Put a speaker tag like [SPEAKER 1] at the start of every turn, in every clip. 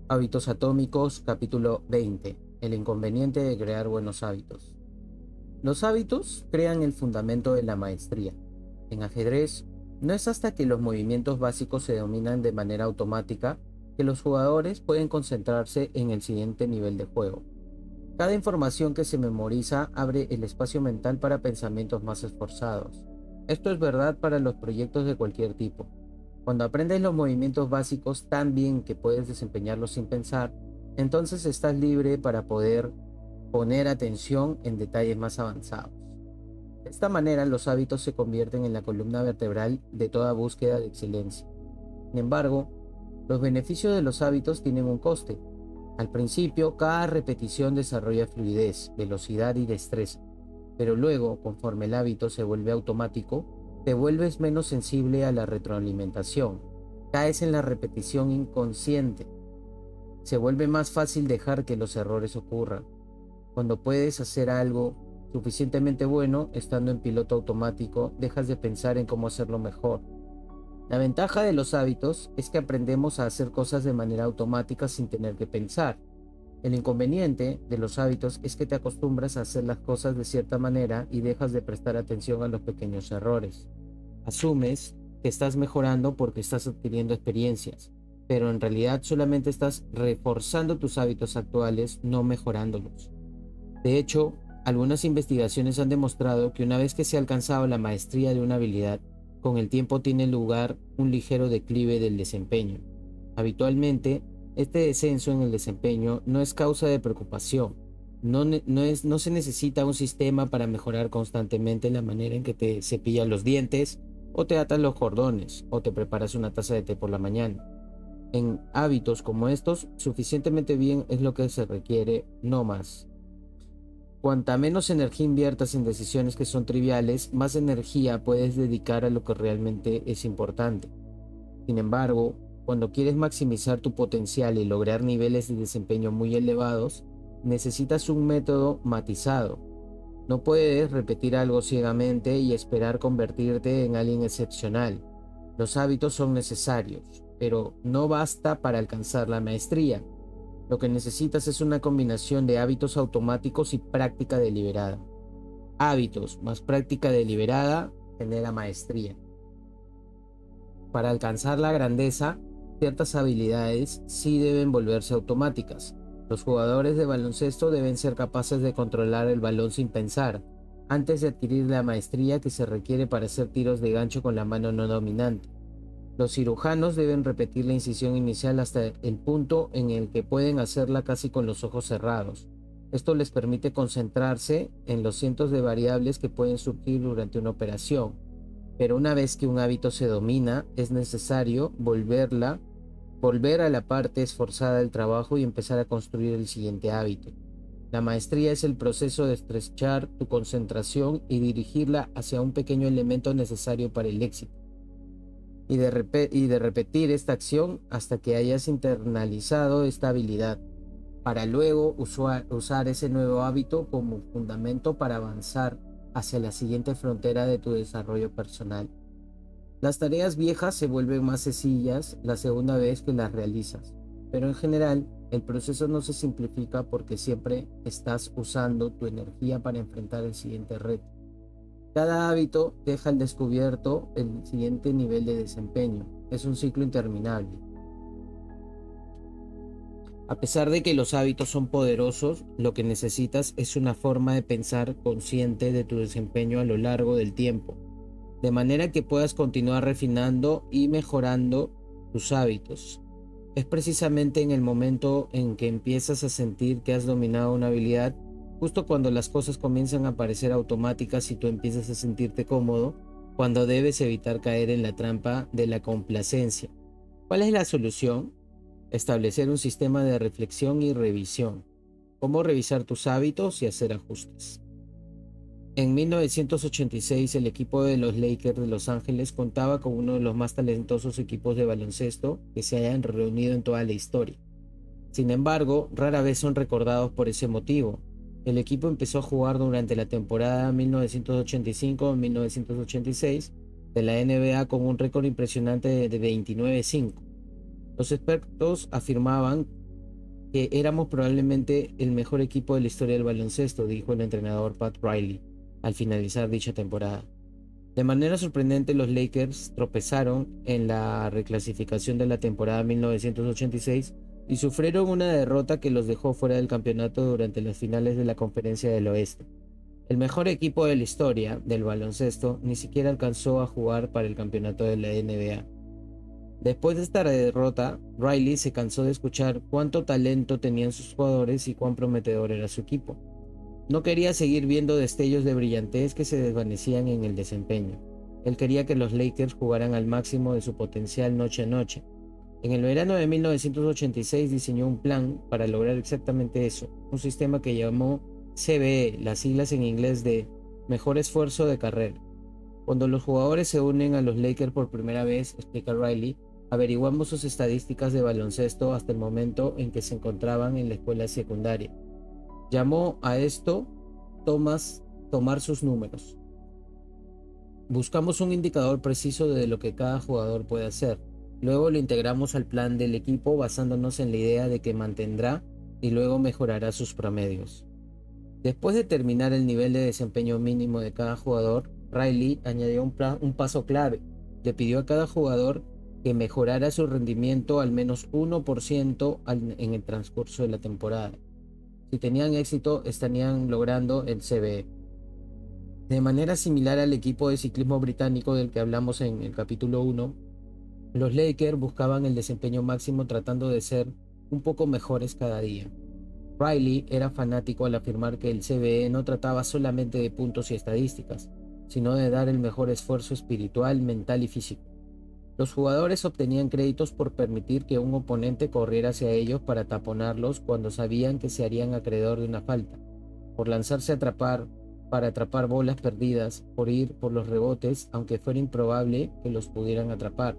[SPEAKER 1] Hábitos atómicos, capítulo 20. El inconveniente de crear buenos hábitos. Los hábitos crean el fundamento de la maestría. En ajedrez, no es hasta que los movimientos básicos se dominan de manera automática que los jugadores pueden concentrarse en el siguiente nivel de juego. Cada información que se memoriza abre el espacio mental para pensamientos más esforzados. Esto es verdad para los proyectos de cualquier tipo. Cuando aprendes los movimientos básicos tan bien que puedes desempeñarlos sin pensar, entonces estás libre para poder poner atención en detalles más avanzados. De esta manera, los hábitos se convierten en la columna vertebral de toda búsqueda de excelencia. Sin embargo, los beneficios de los hábitos tienen un coste. Al principio, cada repetición desarrolla fluidez, velocidad y destreza, pero luego, conforme el hábito se vuelve automático, te vuelves menos sensible a la retroalimentación. Caes en la repetición inconsciente. Se vuelve más fácil dejar que los errores ocurran. Cuando puedes hacer algo suficientemente bueno, estando en piloto automático, dejas de pensar en cómo hacerlo mejor. La ventaja de los hábitos es que aprendemos a hacer cosas de manera automática sin tener que pensar. El inconveniente de los hábitos es que te acostumbras a hacer las cosas de cierta manera y dejas de prestar atención a los pequeños errores. Asumes que estás mejorando porque estás adquiriendo experiencias, pero en realidad solamente estás reforzando tus hábitos actuales, no mejorándolos. De hecho, algunas investigaciones han demostrado que una vez que se ha alcanzado la maestría de una habilidad, con el tiempo tiene lugar un ligero declive del desempeño. Habitualmente, este descenso en el desempeño no es causa de preocupación. No se necesita un sistema para mejorar constantemente la manera en que te cepillas los dientes, o te atas los cordones, o te preparas una taza de té por la mañana. En hábitos como estos, suficientemente bien es lo que se requiere, no más. Cuanta menos energía inviertas en decisiones que son triviales, más energía puedes dedicar a lo que realmente es importante. Sin embargo, cuando quieres maximizar tu potencial y lograr niveles de desempeño muy elevados, necesitas un método matizado. No puedes repetir algo ciegamente y esperar convertirte en alguien excepcional. Los hábitos son necesarios, pero no basta para alcanzar la maestría. Lo que necesitas es una combinación de hábitos automáticos y práctica deliberada. Hábitos más práctica deliberada genera maestría. Para alcanzar la grandeza, ciertas habilidades sí deben volverse automáticas. Los jugadores de baloncesto deben ser capaces de controlar el balón sin pensar, antes de adquirir la maestría que se requiere para hacer tiros de gancho con la mano no dominante. Los cirujanos deben repetir la incisión inicial hasta el punto en el que pueden hacerla casi con los ojos cerrados. Esto les permite concentrarse en los cientos de variables que pueden surgir durante una operación. Pero una vez que un hábito se domina, es necesario volver a la parte esforzada del trabajo y empezar a construir el siguiente hábito. La maestría es el proceso de estrechar tu concentración y dirigirla hacia un pequeño elemento necesario para el éxito. Y de repetir esta acción hasta que hayas internalizado esta habilidad, para luego usar ese nuevo hábito como fundamento para avanzar hacia la siguiente frontera de tu desarrollo personal. Las tareas viejas se vuelven más sencillas la segunda vez que las realizas, pero en general el proceso no se simplifica porque siempre estás usando tu energía para enfrentar el siguiente reto. Cada hábito deja al descubierto el siguiente nivel de desempeño. Es un ciclo interminable. A pesar de que los hábitos son poderosos, lo que necesitas es una forma de pensar consciente de tu desempeño a lo largo del tiempo, de manera que puedas continuar refinando y mejorando tus hábitos. Es precisamente en el momento en que empiezas a sentir que has dominado una habilidad, justo cuando las cosas comienzan a parecer automáticas y tú empiezas a sentirte cómodo, cuando debes evitar caer en la trampa de la complacencia. ¿Cuál es la solución? Establecer un sistema de reflexión y revisión. Cómo revisar tus hábitos y hacer ajustes. En 1986, el equipo de los Lakers de Los Ángeles contaba con uno de los más talentosos equipos de baloncesto que se hayan reunido en toda la historia. Sin embargo, rara vez son recordados por ese motivo. El equipo empezó a jugar durante la temporada 1985-1986 de la NBA con un récord impresionante de 29-5. Los expertos afirmaban que éramos probablemente el mejor equipo de la historia del baloncesto, dijo el entrenador Pat Riley al finalizar dicha temporada. De manera sorprendente, los Lakers tropezaron en la reclasificación de la temporada 1986 y sufrieron una derrota que los dejó fuera del campeonato durante las finales de la Conferencia del Oeste. El mejor equipo de la historia del baloncesto ni siquiera alcanzó a jugar para el campeonato de la NBA. Después de esta derrota, Riley se cansó de escuchar cuánto talento tenían sus jugadores y cuán prometedor era su equipo. No quería seguir viendo destellos de brillantez que se desvanecían en el desempeño. Él quería que los Lakers jugaran al máximo de su potencial noche a noche. En el verano de 1986 diseñó un plan para lograr exactamente eso, un sistema que llamó CBE, las siglas en inglés de Mejor Esfuerzo de Carrera. Cuando los jugadores se unen a los Lakers por primera vez, explica Riley, averiguamos sus estadísticas de baloncesto hasta el momento en que se encontraban en la escuela secundaria. Llamó a esto tomar sus números. Buscamos un indicador preciso de lo que cada jugador puede hacer. Luego lo integramos al plan del equipo basándonos en la idea de que mantendrá y luego mejorará sus promedios. Después de terminar el nivel de desempeño mínimo de cada jugador, Riley añadió un paso clave. Le pidió a cada jugador que mejorara su rendimiento al menos 1% en el transcurso de la temporada. Si tenían éxito, estarían logrando el CBE. De manera similar al equipo de ciclismo británico del que hablamos en el capítulo 1, los Lakers buscaban el desempeño máximo tratando de ser un poco mejores cada día. Riley era fanático al afirmar que el CBE no trataba solamente de puntos y estadísticas, sino de dar el mejor esfuerzo espiritual, mental y físico. Los jugadores obtenían créditos por permitir que un oponente corriera hacia ellos para taponarlos cuando sabían que se harían acreedor de una falta, por lanzarse para atrapar bolas perdidas, por ir por los rebotes aunque fuera improbable que los pudieran atrapar,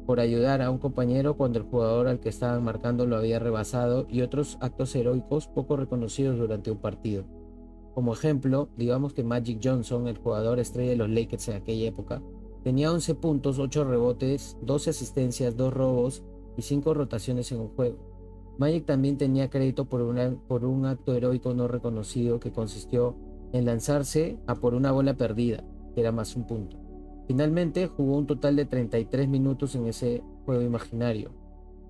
[SPEAKER 1] por ayudar a un compañero cuando el jugador al que estaban marcando lo había rebasado y otros actos heroicos poco reconocidos durante un partido. Como ejemplo, digamos que Magic Johnson, el jugador estrella de los Lakers en aquella época, tenía 11 puntos, 8 rebotes, 12 asistencias, 2 robos y 5 rotaciones en un juego. Magic también tenía crédito por un acto heroico no reconocido que consistió en lanzarse a por una bola perdida, que era más un punto. Finalmente jugó un total de 33 minutos en ese juego imaginario.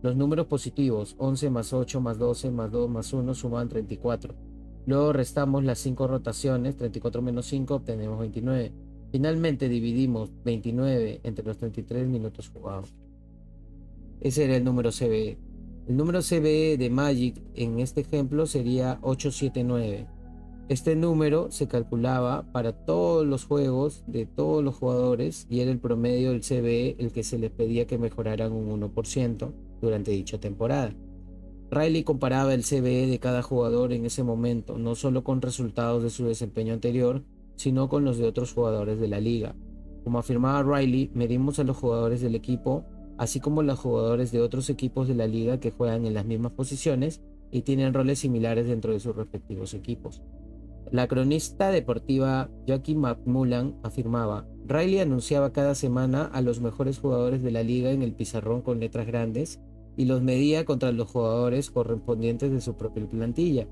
[SPEAKER 1] Los números positivos, 11 más 8 más 12 más 2 más 1, suman 34. Luego restamos las 5 rotaciones, 34 menos 5 obtenemos 29. Finalmente dividimos 29 entre los 33 minutos jugados. Ese era el número CBE. El número CBE de Magic en este ejemplo sería 879. Este número se calculaba para todos los juegos de todos los jugadores y era el promedio del CBE el que se les pedía que mejoraran un 1% durante dicha temporada. Riley comparaba el CBE de cada jugador en ese momento, no solo con resultados de su desempeño anterior, sino con los de otros jugadores de la liga. Como afirmaba Riley, medimos a los jugadores del equipo, así como a los jugadores de otros equipos de la liga que juegan en las mismas posiciones y tienen roles similares dentro de sus respectivos equipos. La cronista deportiva Jackie McMullan afirmaba, Riley anunciaba cada semana a los mejores jugadores de la liga en el pizarrón con letras grandes y los medía contra los jugadores correspondientes de su propia plantilla.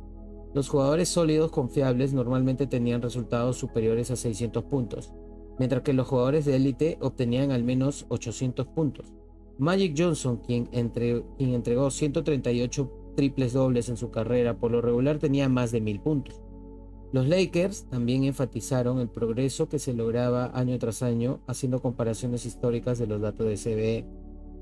[SPEAKER 1] Los jugadores sólidos confiables normalmente tenían resultados superiores a 600 puntos, mientras que los jugadores de élite obtenían al menos 800 puntos. Magic Johnson, quien entregó 138 triples dobles en su carrera, por lo regular tenía más de 1000 puntos. Los Lakers también enfatizaron el progreso que se lograba año tras año, haciendo comparaciones históricas de los datos de CBE.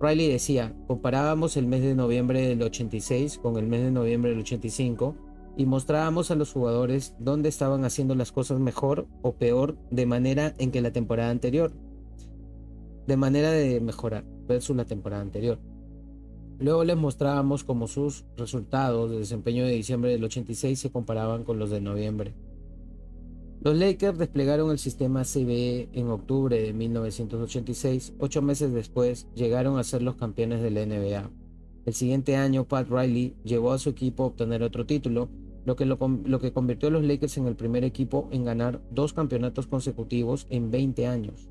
[SPEAKER 1] Riley decía, comparábamos el mes de noviembre del 86 con el mes de noviembre del 85 y mostrábamos a los jugadores dónde estaban haciendo las cosas mejor o peor de manera en que la temporada anterior, de manera de mejorar versus la temporada anterior. Luego les mostrábamos cómo sus resultados de desempeño de diciembre del 86 se comparaban con los de noviembre. Los Lakers desplegaron el sistema CBE en octubre de 1986. 8 meses después llegaron a ser los campeones de la NBA. El siguiente año, Pat Riley llevó a su equipo a obtener otro título, lo que convirtió a los Lakers en el primer equipo en ganar 2 campeonatos consecutivos en 20 años.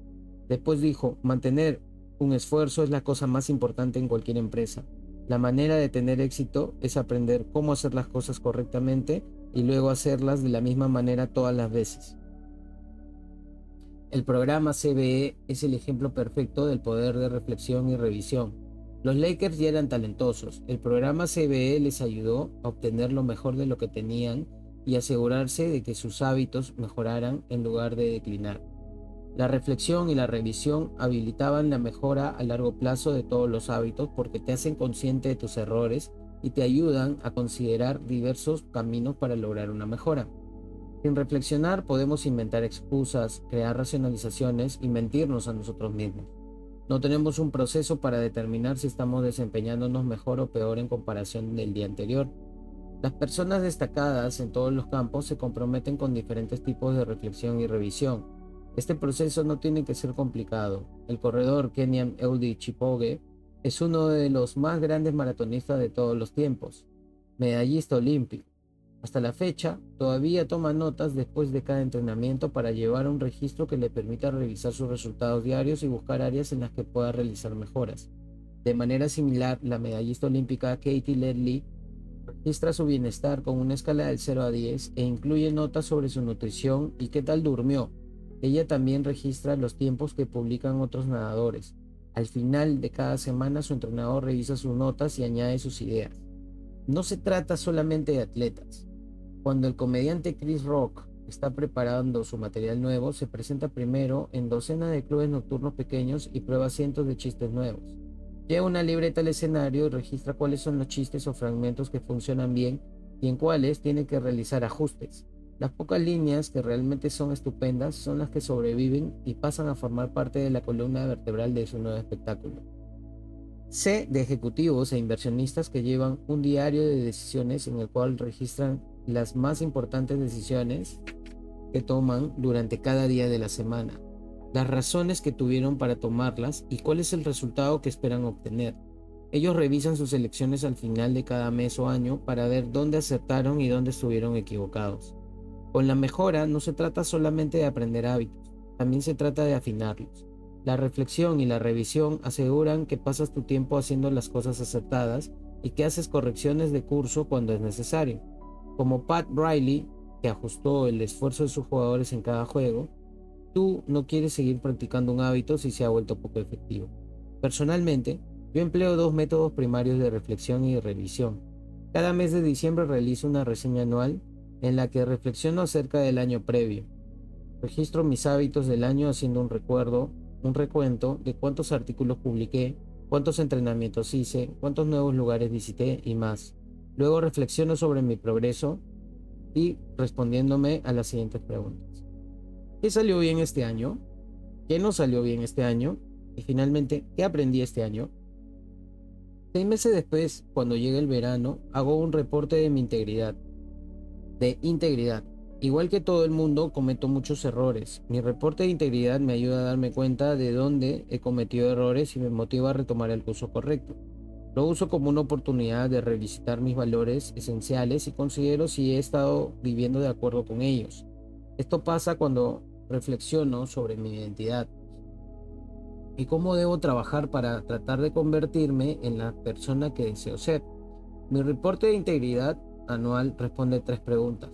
[SPEAKER 1] Después dijo, mantener un esfuerzo es la cosa más importante en cualquier empresa. La manera de tener éxito es aprender cómo hacer las cosas correctamente y luego hacerlas de la misma manera todas las veces. El programa CBE es el ejemplo perfecto del poder de reflexión y revisión. Los Lakers ya eran talentosos. El programa CBE les ayudó a obtener lo mejor de lo que tenían y asegurarse de que sus hábitos mejoraran en lugar de declinar. La reflexión y la revisión habilitaban la mejora a largo plazo de todos los hábitos porque te hacen consciente de tus errores y te ayudan a considerar diversos caminos para lograr una mejora. Sin reflexionar podemos inventar excusas, crear racionalizaciones y mentirnos a nosotros mismos. No tenemos un proceso para determinar si estamos desempeñándonos mejor o peor en comparación del día anterior. Las personas destacadas en todos los campos se comprometen con diferentes tipos de reflexión y revisión. Este proceso no tiene que ser complicado. El corredor Kenan Eliud Kipchoge es uno de los más grandes maratonistas de todos los tiempos, medallista olímpico. Hasta la fecha, todavía toma notas después de cada entrenamiento para llevar un registro que le permita revisar sus resultados diarios y buscar áreas en las que pueda realizar mejoras. De manera similar, la medallista olímpica Katie Ledecky registra su bienestar con una escala del 0 a 10 e incluye notas sobre su nutrición y qué tal durmió. Ella también registra los tiempos que publican otros nadadores. Al final de cada semana, su entrenador revisa sus notas y añade sus ideas. No se trata solamente de atletas. Cuando el comediante Chris Rock está preparando su material nuevo, se presenta primero en docenas de clubes nocturnos pequeños y prueba cientos de chistes nuevos. Lleva una libreta al escenario y registra cuáles son los chistes o fragmentos que funcionan bien y en cuáles tiene que realizar ajustes. Las pocas líneas que realmente son estupendas son las que sobreviven y pasan a formar parte de la columna vertebral de su nuevo espectáculo. Sé de ejecutivos e inversionistas que llevan un diario de decisiones en el cual registran las más importantes decisiones que toman durante cada día de la semana, las razones que tuvieron para tomarlas y cuál es el resultado que esperan obtener. Ellos revisan sus elecciones al final de cada mes o año para ver dónde acertaron y dónde estuvieron equivocados. Con la mejora no se trata solamente de aprender hábitos, también se trata de afinarlos. La reflexión y la revisión aseguran que pasas tu tiempo haciendo las cosas acertadas y que haces correcciones de curso cuando es necesario. Como Pat Riley, que ajustó el esfuerzo de sus jugadores en cada juego, tú no quieres seguir practicando un hábito si se ha vuelto poco efectivo. Personalmente, yo empleo dos métodos primarios de reflexión y de revisión. Cada mes de diciembre realizo una reseña anual en la que reflexiono acerca del año previo. Registro mis hábitos del año haciendo un recuento de cuántos artículos publiqué, cuántos entrenamientos hice, cuántos nuevos lugares visité y más. Luego reflexiono sobre mi progreso y respondiéndome a las siguientes preguntas. ¿Qué salió bien este año? ¿Qué no salió bien este año? Y finalmente, ¿qué aprendí este año? 6 meses después, cuando llegue el verano, hago un reporte de mi integridad. Igual que todo el mundo, cometo muchos errores. Mi reporte de integridad me ayuda a darme cuenta de dónde he cometido errores y me motiva a retomar el curso correcto. Lo uso como una oportunidad de revisitar mis valores esenciales y considero si he estado viviendo de acuerdo con ellos. Esto pasa cuando reflexiono sobre mi identidad y cómo debo trabajar para tratar de convertirme en la persona que deseo ser. Mi reporte de integridad anual responde 3 preguntas.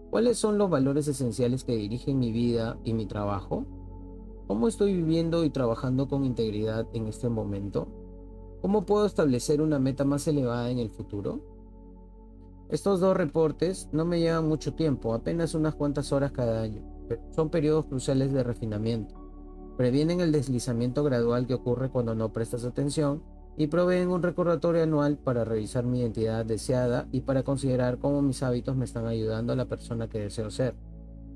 [SPEAKER 1] ¿Cuáles son los valores esenciales que dirigen mi vida y mi trabajo? ¿Cómo estoy viviendo y trabajando con integridad en este momento? ¿Cómo puedo establecer una meta más elevada en el futuro? Estos 2 reportes no me llevan mucho tiempo, apenas unas cuantas horas cada año, pero son periodos cruciales de refinamiento. Previenen el deslizamiento gradual que ocurre cuando no prestas atención y proveen un recordatorio anual para revisar mi identidad deseada y para considerar cómo mis hábitos me están ayudando a la persona que deseo ser.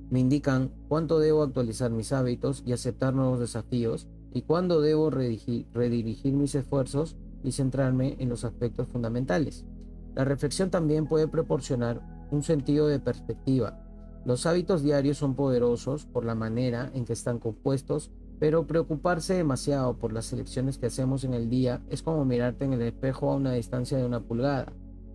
[SPEAKER 1] Me indican cuánto debo actualizar mis hábitos y aceptar nuevos desafíos y cuándo debo redirigir mis esfuerzos y centrarme en los aspectos fundamentales. La reflexión también puede proporcionar un sentido de perspectiva. Los hábitos diarios son poderosos por la manera en que están compuestos, pero preocuparse demasiado por las elecciones que hacemos en el día es como mirarte en el espejo a una distancia de 1 pulgada.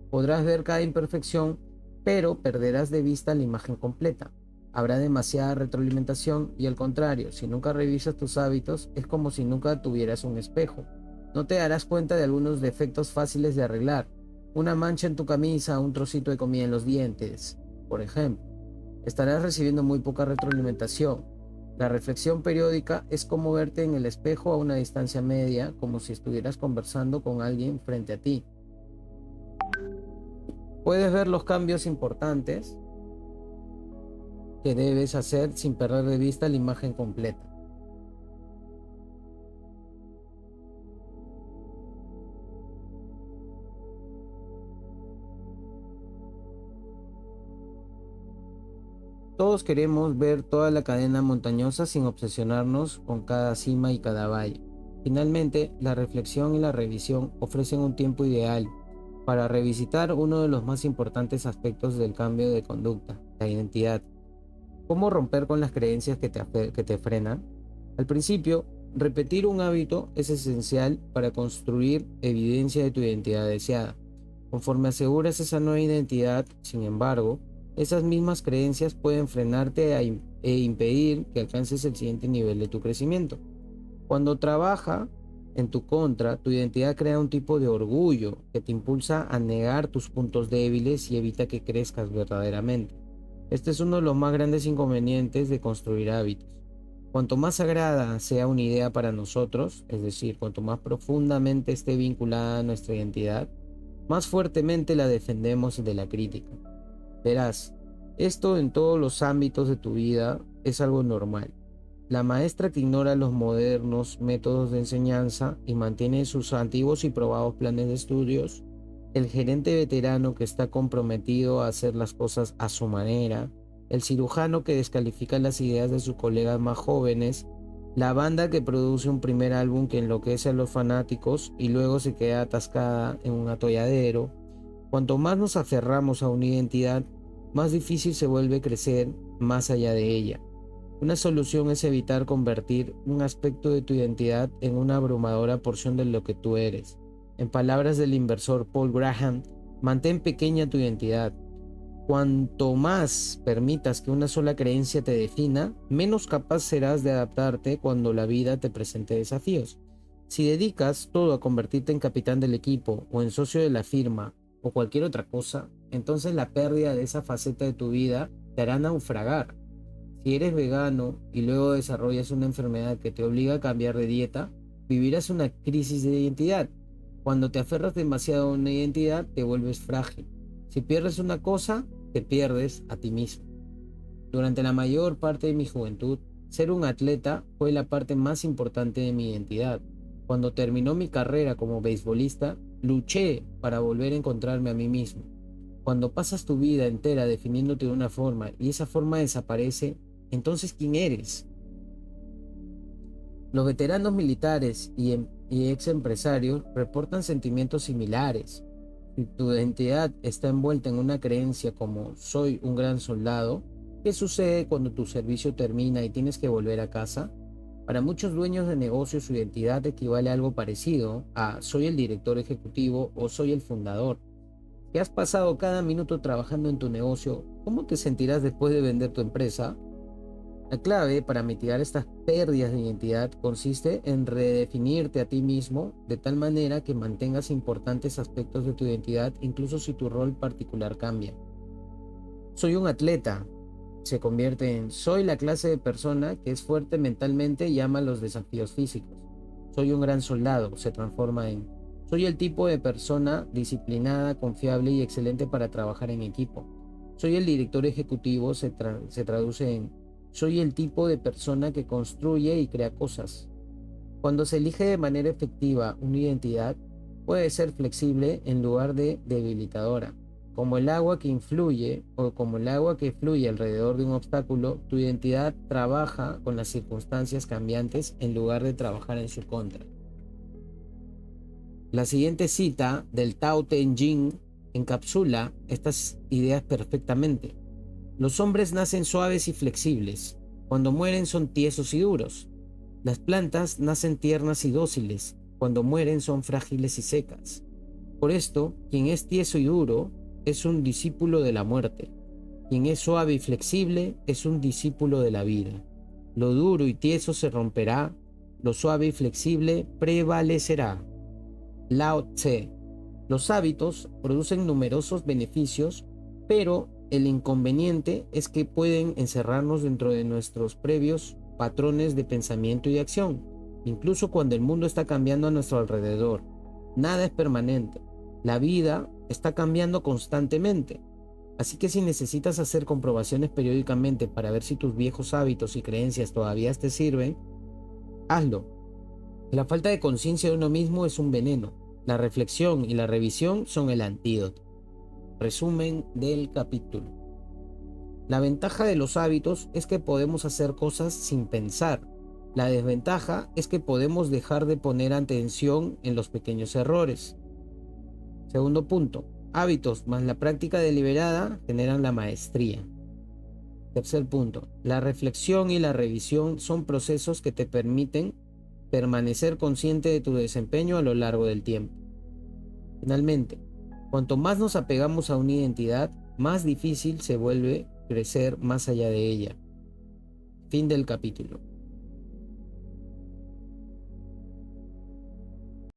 [SPEAKER 1] Podrás ver cada imperfección, pero perderás de vista la imagen completa. Habrá demasiada retroalimentación y al contrario, si nunca revisas tus hábitos, es como si nunca tuvieras un espejo. No te darás cuenta de algunos defectos fáciles de arreglar. Una mancha en tu camisa, un trocito de comida en los dientes, por ejemplo. Estarás recibiendo muy poca retroalimentación. La reflexión periódica es como verte en el espejo a una distancia media, como si estuvieras conversando con alguien frente a ti. Puedes ver los cambios importantes que debes hacer sin perder de vista la imagen completa. Todos queremos ver toda la cadena montañosa sin obsesionarnos con cada cima y cada valle. Finalmente, la reflexión y la revisión ofrecen un tiempo ideal para revisitar uno de los más importantes aspectos del cambio de conducta, la identidad. ¿Cómo romper con las creencias que te frenan? Al principio, repetir un hábito es esencial para construir evidencia de tu identidad deseada. Conforme aseguras esa nueva identidad, sin embargo, esas mismas creencias pueden frenarte e impedir que alcances el siguiente nivel de tu crecimiento. Cuando trabaja en tu contra, tu identidad crea un tipo de orgullo que te impulsa a negar tus puntos débiles y evita que crezcas verdaderamente. Este es uno de los más grandes inconvenientes de construir hábitos. Cuanto más sagrada sea una idea para nosotros, es decir, cuanto más profundamente esté vinculada a nuestra identidad, más fuertemente la defendemos de la crítica. Verás, esto en todos los ámbitos de tu vida es algo normal. La maestra que ignora los modernos métodos de enseñanza y mantiene sus antiguos y probados planes de estudios, el gerente veterano que está comprometido a hacer las cosas a su manera, el cirujano que descalifica las ideas de sus colegas más jóvenes, la banda que produce un primer álbum que enloquece a los fanáticos y luego se queda atascada en un atolladero. Cuanto más nos aferramos a una identidad, más difícil se vuelve crecer más allá de ella. Una solución es evitar convertir un aspecto de tu identidad en una abrumadora porción de lo que tú eres. En palabras del inversor Paul Graham, mantén pequeña tu identidad. Cuanto más permitas que una sola creencia te defina, menos capaz serás de adaptarte cuando la vida te presente desafíos. Si dedicas todo a convertirte en capitán del equipo o en socio de la firma o cualquier otra cosa, entonces la pérdida de esa faceta de tu vida te hará naufragar. Si eres vegano y luego desarrollas una enfermedad que te obliga a cambiar de dieta, vivirás una crisis de identidad. Cuando te aferras demasiado a una identidad, te vuelves frágil. Si pierdes una cosa, te pierdes a ti mismo. Durante la mayor parte de mi juventud, ser un atleta fue la parte más importante de mi identidad. Cuando terminó mi carrera como beisbolista, luché para volver a encontrarme a mí mismo. Cuando pasas tu vida entera definiéndote de una forma y esa forma desaparece, entonces ¿quién eres? Los veteranos militares y ex empresarios reportan sentimientos similares. Si tu identidad está envuelta en una creencia como soy un gran soldado, ¿qué sucede cuando tu servicio termina y tienes que volver a casa? Para muchos dueños de negocios su identidad equivale a algo parecido a soy el director ejecutivo o soy el fundador. Si has pasado cada minuto trabajando en tu negocio, ¿cómo te sentirás después de vender tu empresa? La clave para mitigar estas pérdidas de identidad consiste en redefinirte a ti mismo de tal manera que mantengas importantes aspectos de tu identidad incluso si tu rol particular cambia. Soy un atleta. Se convierte en soy la clase de persona que es fuerte mentalmente y ama los desafíos físicos. Soy un gran soldado. Se transforma en soy el tipo de persona disciplinada, confiable y excelente para trabajar en equipo. Soy el director ejecutivo. Se traduce en soy el tipo de persona que construye y crea cosas. Cuando se elige de manera efectiva una identidad, puede ser flexible en lugar de debilitadora. Como el agua que influye o como el agua que fluye alrededor de un obstáculo, tu identidad trabaja con las circunstancias cambiantes en lugar de trabajar en su contra. La siguiente cita del Tao Te Ching encapsula estas ideas perfectamente. Los hombres nacen suaves y flexibles. Cuando mueren son tiesos y duros. Las plantas nacen tiernas y dóciles. Cuando mueren son frágiles y secas. Por esto, quien es tieso y duro es un discípulo de la muerte. Quien es suave y flexible es un discípulo de la vida. Lo duro y tieso se romperá. Lo suave y flexible prevalecerá. Lao Tse. Los hábitos producen numerosos beneficios, pero el inconveniente es que pueden encerrarnos dentro de nuestros previos patrones de pensamiento y de acción, incluso cuando el mundo está cambiando a nuestro alrededor. Nada es permanente. La vida está cambiando constantemente. Así que si necesitas hacer comprobaciones periódicamente para ver si tus viejos hábitos y creencias todavía te sirven, hazlo. La falta de conciencia de uno mismo es un veneno. La reflexión y la revisión son el antídoto. Resumen del capítulo. La ventaja de los hábitos es que podemos hacer cosas sin pensar. La desventaja es que podemos dejar de poner atención en los pequeños errores. Segundo punto. Hábitos más la práctica deliberada generan la maestría. Tercer punto. La reflexión y la revisión son procesos que te permiten permanecer consciente de tu desempeño a lo largo del tiempo. Finalmente, cuanto más nos apegamos a una identidad, más difícil se vuelve crecer más allá de ella. Fin del capítulo.